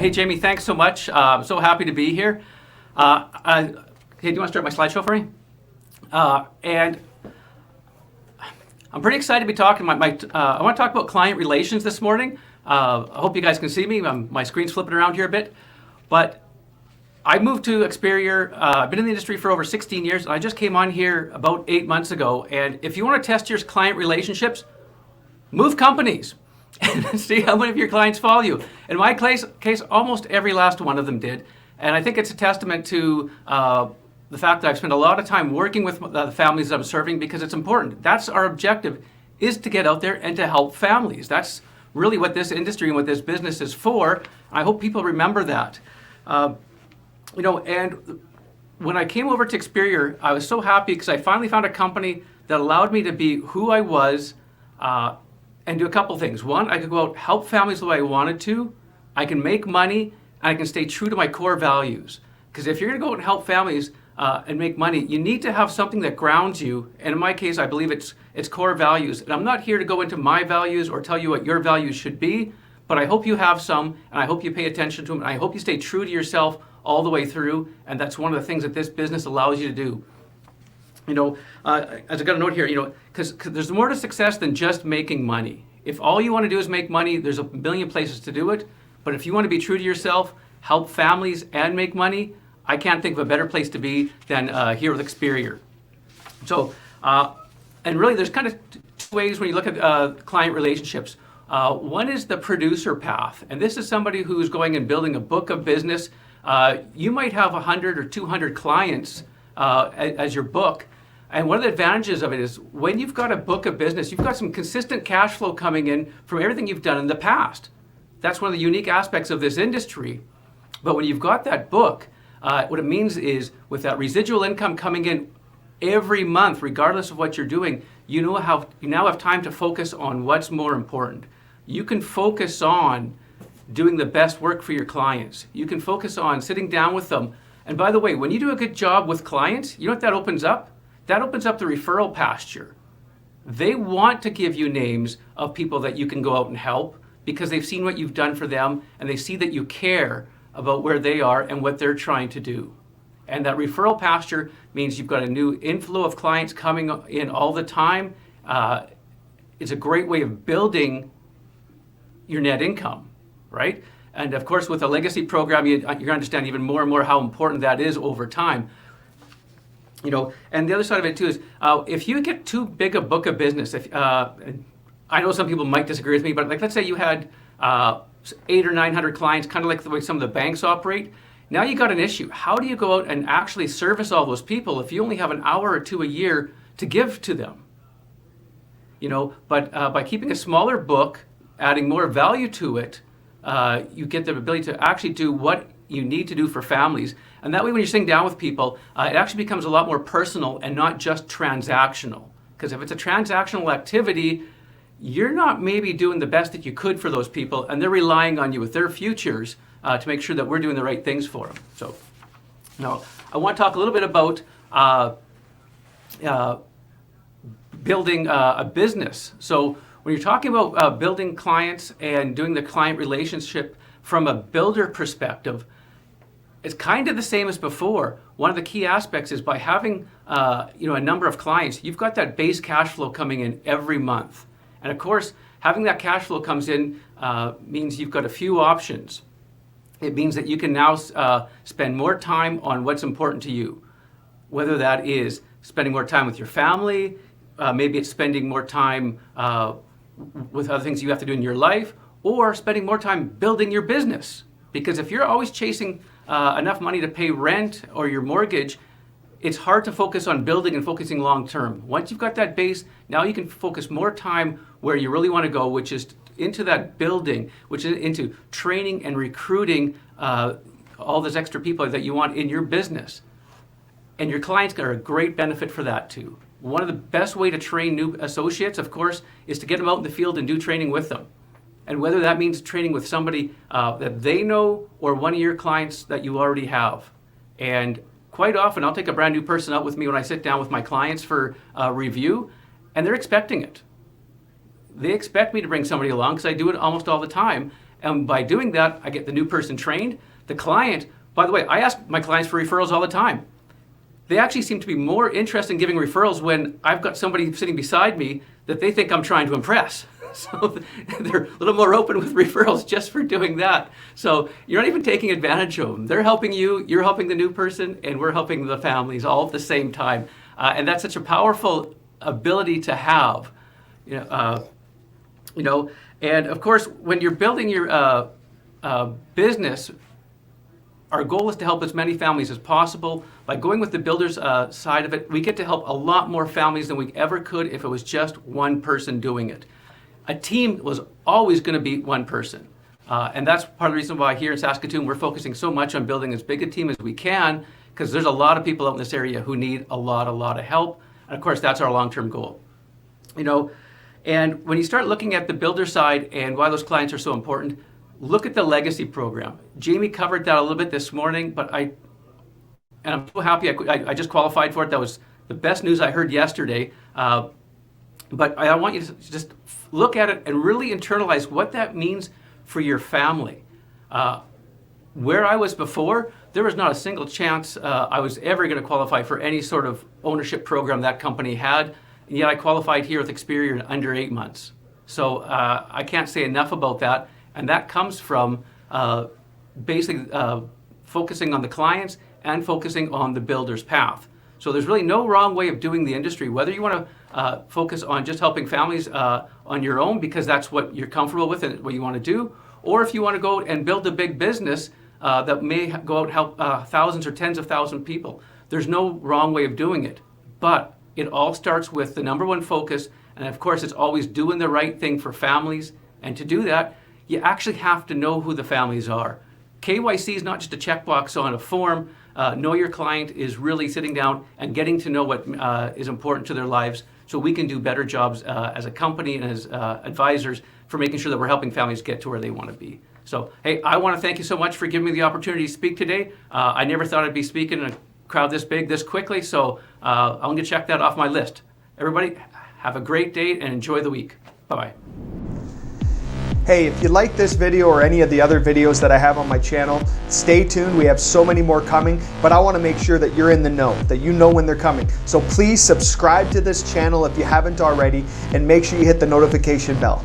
Hey, Jamie, thanks so much. I'm so happy to be here. Hey, do you want to start my slideshow for me? And I'm pretty excited to be talking. I want to talk about client relations this morning. I hope you guys can see me. My screen's flipping around here a bit. But I moved to Experior. I've been in the industry for over 16 years. And I just came on here about 8 months ago. And if you want to test your client relationships, move companies and see how many of your clients follow you. In my case, almost every last one of them did. And I think it's a testament to the fact that I've spent a lot of time working with the families that I'm serving because it's important. That's our objective, is to get out there and to help families. That's really what this industry and what this business is for. I hope people remember that. And when I came over to Experior, I was so happy because I finally found a company that allowed me to be who I was and do a couple things. One, I could go out, help families the way I wanted to. I can make money, and I can stay true to my core values. Because if you're going to go out and help families and make money, you need to have something that grounds you. And in my case, I believe it's core values. And I'm not here to go into my values or tell you what your values should be, but I hope you have some, and I hope you pay attention to them, and I hope you stay true to yourself all the way through. And that's one of the things that this business allows you to do. As I got a note here, because there's more to success than just making money. If all you want to do is make money, there's a million places to do it. But if you want to be true to yourself, help families and make money, I can't think of a better place to be than here with Experior. So, and really there's kind of two ways when you look at client relationships. One is the producer path. And this is somebody who's going and building a book of business. You might have 100 or 200 clients as your book. And one of the advantages of it is when you've got a book of business, you've got some consistent cash flow coming in from everything you've done in the past. That's one of the unique aspects of this industry. But when you've got that book, what it means is with that residual income coming in every month, regardless of what you're doing, you now have time to focus on what's more important. You can focus on doing the best work for your clients. You can focus on sitting down with them. And by the way, when you do a good job with clients, you know what that opens up? That opens up the referral pasture. They want to give you names of people that you can go out and help because they've seen what you've done for them and they see that you care about where they are and what they're trying to do. And that referral pasture means you've got a new inflow of clients coming in all the time. It's a great way of building your net income, right? And of course, with a legacy program, you're going to understand even more and more how important that is over time. And the other side of it too is if you get too big a book of business, I know some people might disagree with me, but let's say you had 800 or 900 clients, kind of like the way some of the banks operate. Now you got an issue. How do you go out and actually service all those people if you only have an hour or two a year to give to them? But by keeping a smaller book, adding more value to it, you get the ability to actually do what you need to do for families. And that way when you're sitting down with people, it actually becomes a lot more personal and not just transactional. Because if it's a transactional activity, you're not maybe doing the best that you could for those people, and they're relying on you with their futures to make sure that we're doing the right things for them. So now I want to talk a little bit about building a business. So when you're talking about building clients and doing the client relationship from a builder perspective, it's kind of the same as before. One of the key aspects is by having a number of clients, you've got that base cash flow coming in every month. And of course, having that cash flow comes in means you've got a few options. It means that you can now spend more time on what's important to you, whether that is spending more time with your family, maybe it's spending more time with other things you have to do in your life, or spending more time building your business. Because if you're always chasing enough money to pay rent or your mortgage, it's hard to focus on building and focusing long term. Once you've got that base, now you can focus more time where you really want to go, which is into that building, which is into training and recruiting all those extra people that you want in your business. And your clients are a great benefit for that too. One of the best way to train new associates, of course, is to get them out in the field and do training with them. And whether that means training with somebody that they know or one of your clients that you already have. And quite often, I'll take a brand new person out with me when I sit down with my clients for review, and they're expecting it. They expect me to bring somebody along because I do it almost all the time. And by doing that, I get the new person trained. The client, by the way, I ask my clients for referrals all the time. They actually seem to be more interested in giving referrals when I've got somebody sitting beside me that they think I'm trying to impress. So they're a little more open with referrals just for doing that. So you're not even taking advantage of them. They're helping you, you're helping the new person, and we're helping the families all at the same time. And that's such a powerful ability to have. And of course, when you're building your business, our goal is to help as many families as possible. By going with the builder's side of it, we get to help a lot more families than we ever could if it was just one person doing it. A team was always going to be one person. And that's part of the reason why here in Saskatoon we're focusing so much on building as big a team as we can, because there's a lot of people out in this area who need a lot of help. And of course, that's our long-term goal. And when you start looking at the builder side and why those clients are so important, look at the legacy program. Jamie covered that a little bit this morning, but I'm so happy I just qualified for it. That was the best news I heard yesterday. But I want you to just look at it and really internalize what that means for your family. Where I was before, there was not a single chance I was ever going to qualify for any sort of ownership program that company had, and yet I qualified here with Experior in under 8 months. So I can't say enough about that, and that comes from basically focusing on the clients and focusing on the builder's path. So there's really no wrong way of doing the industry, whether you want to focus on just helping families on your own because that's what you're comfortable with and what you want to do, or if you want to go and build a big business that may go out and help thousands or tens of thousands of people. There's no wrong way of doing it, but it all starts with the number one focus, and of course it's always doing the right thing for families, and to do that, you actually have to know who the families are. KYC is not just a checkbox on a form. Know your client is really sitting down and getting to know what is important to their lives so we can do better jobs as a company and as advisors for making sure that we're helping families get to where they want to be. So, hey, I want to thank you so much for giving me the opportunity to speak today. I never thought I'd be speaking in a crowd this big, this quickly, so I'm going to check that off my list. Everybody, have a great day and enjoy the week. Bye-bye. Hey, if you like this video or any of the other videos that I have on my channel, stay tuned. We have so many more coming, but I want to make sure that you're in the know, that you know when they're coming. So please subscribe to this channel if you haven't already, and make sure you hit the notification bell.